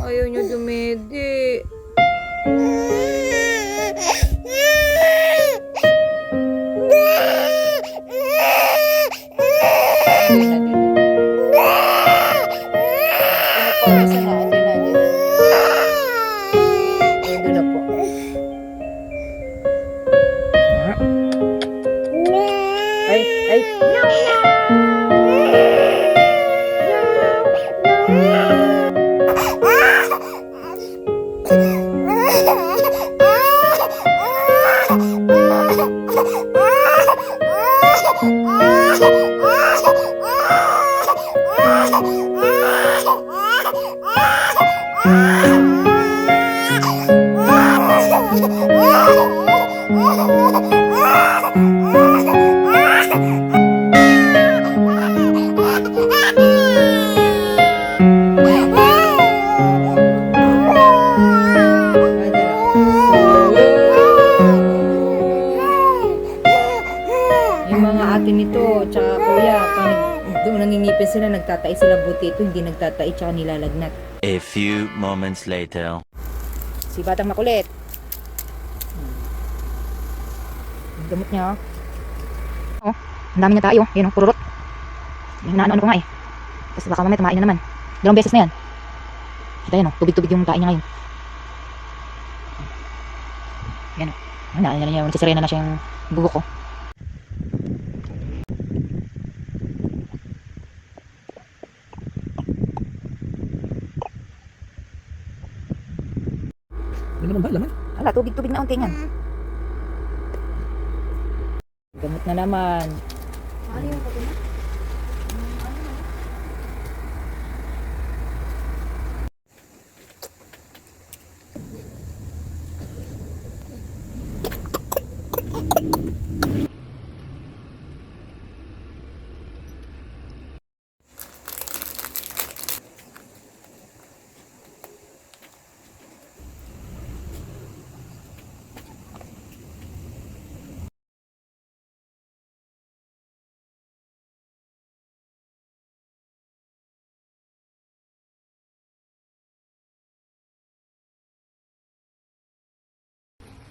Ayaw niya dumedi. Yung mga ate nito, tsaka kuya, pag doon nangingipin sila, nagtatai sila, buti ito, hindi nagtatai, tsaka nilalagnat. A few moments later. Si Batang Makulit. Ang gamot niya, oh. Ang dami niya tayo, yan oh, pururot. Yung naano-ano ko nga eh. Tapos baka mamaya tumain na naman. 2 beses na yan. Kita yan oh, tubig-tubig yung tain niya ngayon. Yan oh. Naalala niya, nagsisirena na siya yung bubok ko. May laman ba? Laman? Ala, tubig-tubig na unti yan. Gamot na naman. Ano yung pati na?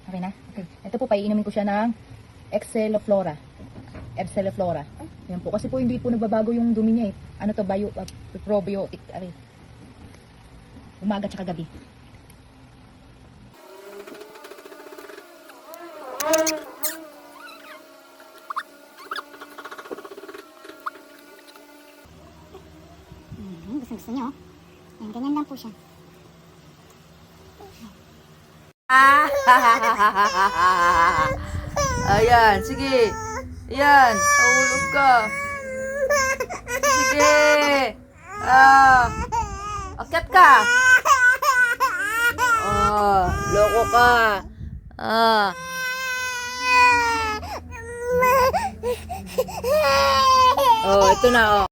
Okay na? Okay. Ito po, paiinumin ko siya ng Exceloflora. Exceloflora. Yan po. Kasi po hindi po nagbabago yung dumi niya eh. Ano to? Probiotic. Ari. Umaga tsaka gabi. Gusto nyo. Yan, ganyan lang po siya. Ayan, sige. Ayan, ahulog ka. Sige. Akyat ka. Loko ka. Ito na,